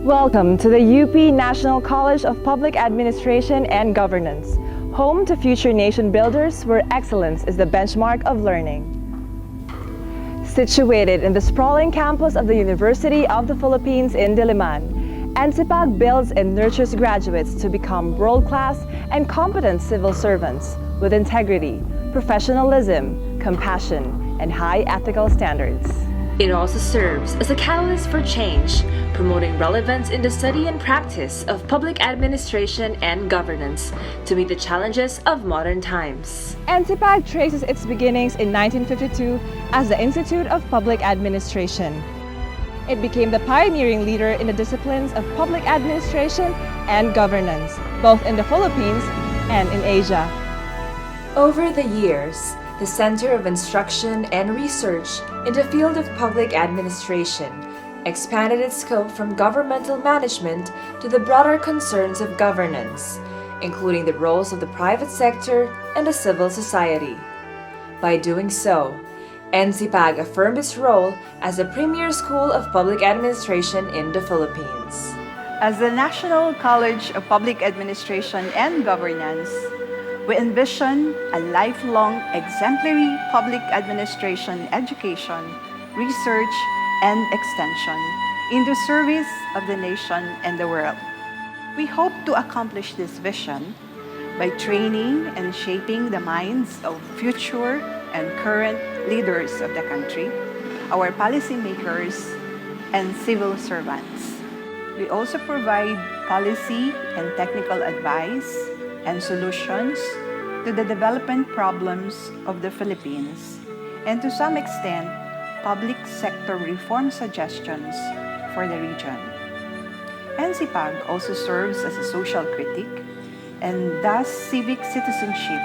Welcome to the UP National College of Public Administration and Governance, home to future nation builders where excellence is the benchmark of learning. Situated in the sprawling campus of the University of the Philippines in Diliman, Ncpag builds and nurtures graduates to become world-class and competent civil servants with integrity, professionalism, compassion, and high ethical standards. It also serves as a catalyst for change, promoting relevance in the study and practice of public administration and governance to meet the challenges of modern times. Ncpag traces its beginnings in 1952 as the Institute of Public Administration. It became the pioneering leader in the disciplines of public administration and governance, both in the Philippines and in Asia. Over the years, the Center of Instruction and Research in the field of public administration expanded its scope from governmental management to the broader concerns of governance, including the roles of the private sector and the civil society. By doing so, Ncpag affirmed its role as the premier school of public administration in the Philippines. As the National College of Public Administration and Governance, we envision a lifelong exemplary public administration education, research, and extension in the service of the nation and the world. We hope to accomplish this vision by training and shaping the minds of future and current leaders of the country, our policymakers, and civil servants. We also provide policy and technical advice and solutions to the development problems of the Philippines, and to some extent, public sector reform suggestions for the region. Ncpag also serves as a social critic and does civic citizenship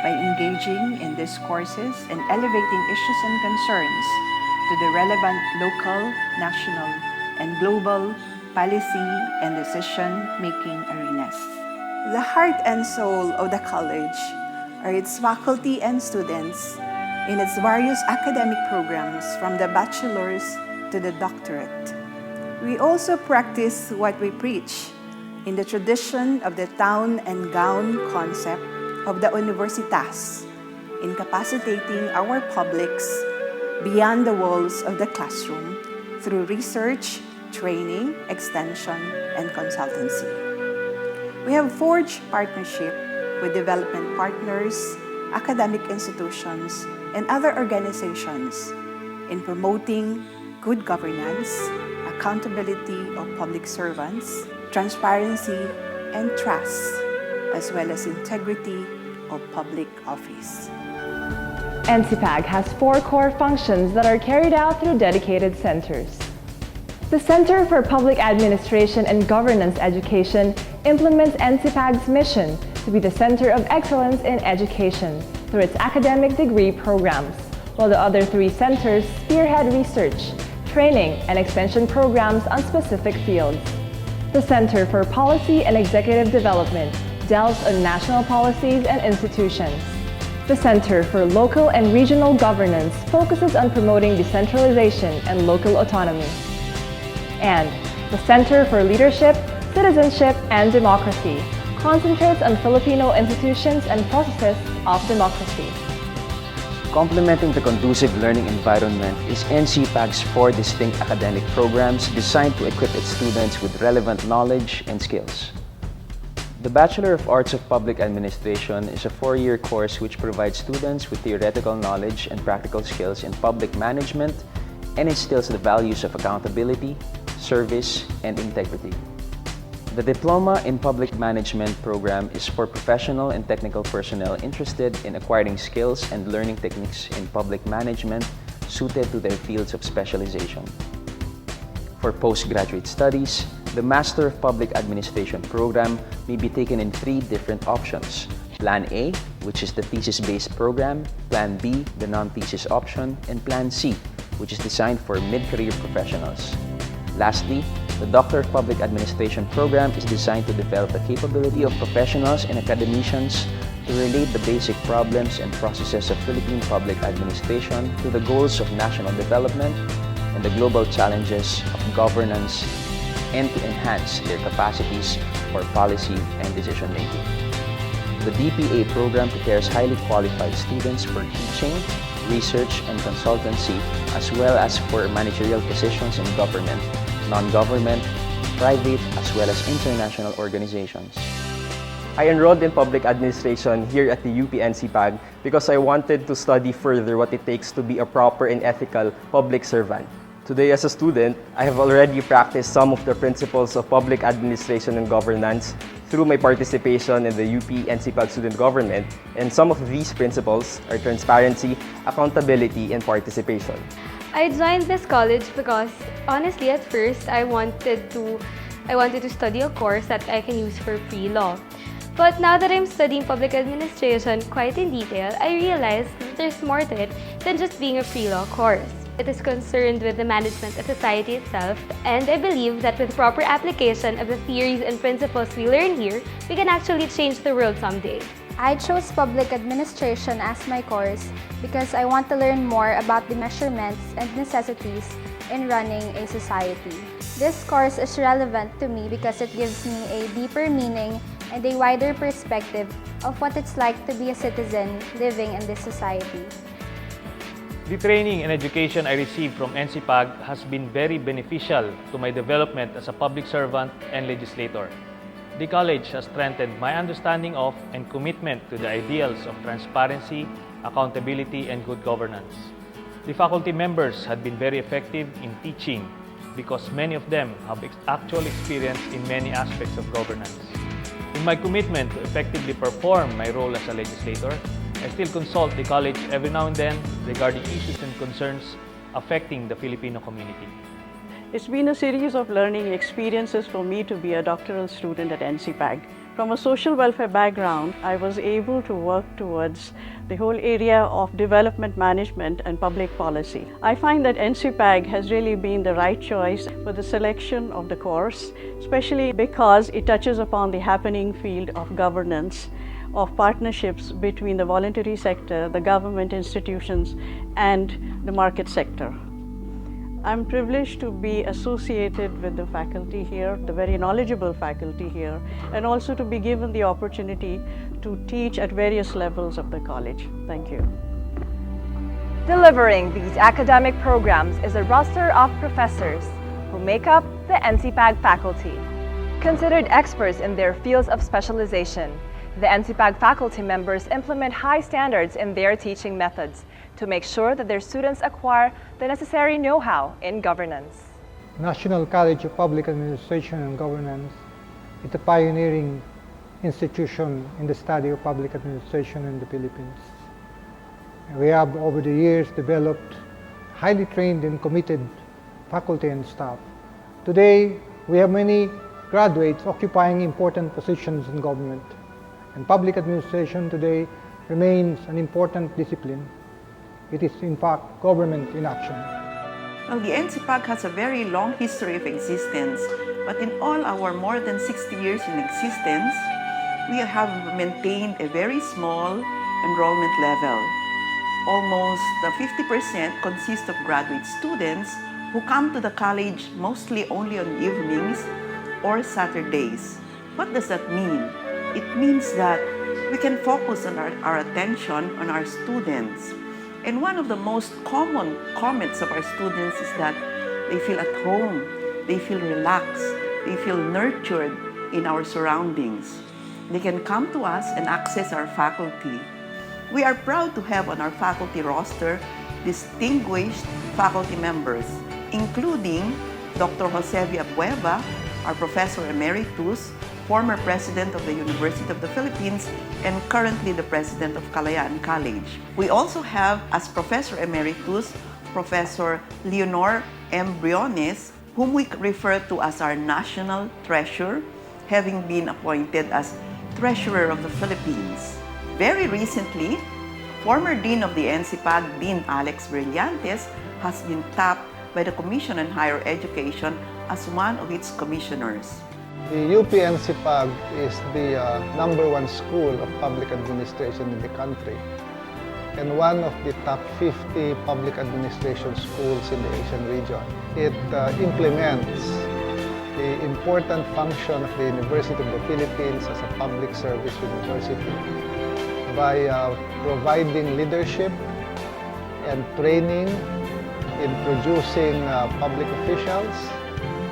by engaging in discourses and elevating issues and concerns to the relevant local, national, and global policy and decision-making arenas. The heart and soul of the college are its faculty and students in its various academic programs from the bachelor's to the doctorate. We also practice what we preach in the tradition of the town and gown concept of the universitas, incapacitating our publics beyond the walls of the classroom through research, training, extension, and consultancy. We have forged partnership with development partners, academic institutions, and other organizations in promoting good governance, accountability of public servants, transparency, and trust, as well as integrity of public office. Ncpag has 4 core functions that are carried out through dedicated centers. The Center for Public Administration and Governance Education implements Ncpag's mission to be the center of excellence in education through its academic degree programs, while the other 3 centers spearhead research, training, and extension programs on specific fields. The Center for Policy and Executive Development delves on national policies and institutions. The Center for Local and Regional Governance focuses on promoting decentralization and local autonomy. And the Center for Leadership, Citizenship, and Democracy concentrates on Filipino institutions and processes of democracy. Complementing the conducive learning environment is Ncpag's 4 distinct academic programs designed to equip its students with relevant knowledge and skills. The Bachelor of Arts of Public Administration is a 4-year course which provides students with theoretical knowledge and practical skills in public management and instills the values of accountability, service, and integrity. The Diploma in Public Management program is for professional and technical personnel interested in acquiring skills and learning techniques in public management suited to their fields of specialization. For postgraduate studies, the Master of Public Administration program may be taken in 3 different options. Plan A, which is the thesis-based program, Plan B, the non-thesis option, and Plan C, which is designed for mid-career professionals. Lastly, the Doctor of Public Administration program is designed to develop the capability of professionals and academicians to relate the basic problems and processes of Philippine public administration to the goals of national development and the global challenges of governance and to enhance their capacities for policy and decision making. The DPA program prepares highly qualified students for teaching, research, and consultancy, as well as for managerial positions in government, non-government, private, as well as international organizations. I enrolled in public administration here at the UP Ncpag because I wanted to study further what it takes to be a proper and ethical public servant. Today, as a student, I have already practiced some of the principles of public administration and governance through my participation in the UP Ncpag student government, and some of these principles are transparency, accountability, and participation. I joined this college because honestly at first I wanted to study a course that I can use for pre-law. But now that I'm studying public administration quite in detail, I realized that there's more to it than just being a pre-law course. It is concerned with the management of society itself, and I believe that with proper application of the theories and principles we learn here, we can actually change the world someday. I chose public administration as my course because I want to learn more about the measurements and necessities in running a society. This course is relevant to me because it gives me a deeper meaning and a wider perspective of what it's like to be a citizen living in this society. The training and education I received from Ncpag has been very beneficial to my development as a public servant and legislator. The college has strengthened my understanding of and commitment to the ideals of transparency, accountability, and good governance. The faculty members had been very effective in teaching because many of them have actual experience in many aspects of governance. In my commitment to effectively perform my role as a legislator, I still consult the college every now and then regarding issues and concerns affecting the Filipino community. It's been a series of learning experiences for me to be a doctoral student at Ncpag. From a social welfare background, I was able to work towards the whole area of development management and public policy. I find that Ncpag has really been the right choice for the selection of the course, especially because it touches upon the happening field of governance, of partnerships between the voluntary sector, the government institutions, and the market sector. I'm privileged to be associated with the faculty here, the very knowledgeable faculty here, and also to be given the opportunity to teach at various levels of the college. Thank you. Delivering these academic programs is a roster of professors who make up the Ncpag faculty. Considered experts in their fields of specialization, the Ncpag faculty members implement high standards in their teaching methods to make sure that their students acquire the necessary know-how in governance. National College of Public Administration and Governance is a pioneering institution in the study of public administration in the Philippines. We have over the years developed highly trained and committed faculty and staff. Today, we have many graduates occupying important positions in government, and public administration today remains an important discipline. It is, in fact, government in action. Well, the Ncpag has a very long history of existence, but in all our more than 60 years in existence, we have maintained a very small enrollment level. Almost 50% consist of graduate students who come to the college mostly only on evenings or Saturdays. What does that mean? It means that we can focus on our attention on our students. And one of the most common comments of our students is that they feel at home, they feel relaxed, they feel nurtured in our surroundings. They can come to us and access our faculty. We are proud to have on our faculty roster distinguished faculty members, including Dr. Jose Villacueva, our Professor Emeritus, former President of the University of the Philippines, and currently the President of Kalayaan College. We also have as Professor Emeritus, Professor Leonor M. Briones, whom we refer to as our National Treasurer, having been appointed as Treasurer of the Philippines. Very recently, former Dean of the Ncpag, Dean Alex Brillantes, has been tapped by the Commission on Higher Education as one of its commissioners. The UP Ncpag is the #1 school of public administration in the country and one of the top 50 public administration schools in the Asian region. It implements the important function of the University of the Philippines as a public service university by providing leadership and training in producing public officials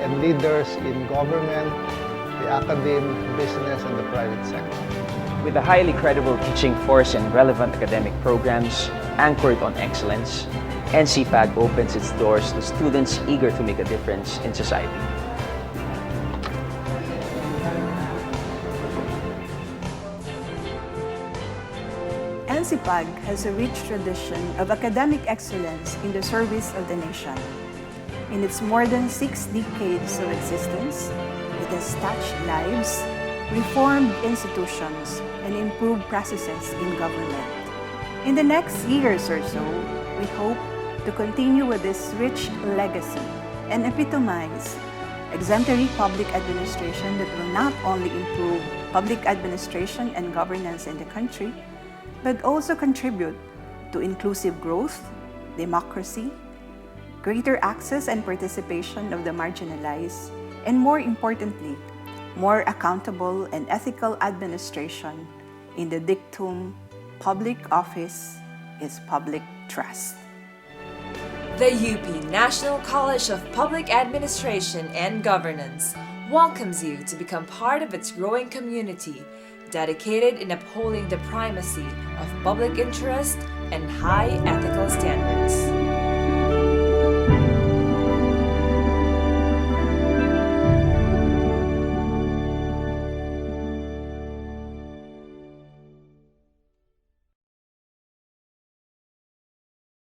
and leaders in government, the academe, business, and the private sector. With a highly credible teaching force and relevant academic programs anchored on excellence, Ncpag opens its doors to students eager to make a difference in society. Ncpag has a rich tradition of academic excellence in the service of the nation. In its more than 6 decades of existence, it has touched lives, reformed institutions, and improved processes in government. In the next years or so, we hope to continue with this rich legacy and epitomize exemplary public administration that will not only improve public administration and governance in the country, but also contribute to inclusive growth, democracy, greater access and participation of the marginalized, and more importantly, more accountable and ethical administration in the dictum, public office is public trust. The UP National College of Public Administration and Governance welcomes you to become part of its growing community, dedicated in upholding the primacy of public interest and high ethical standards.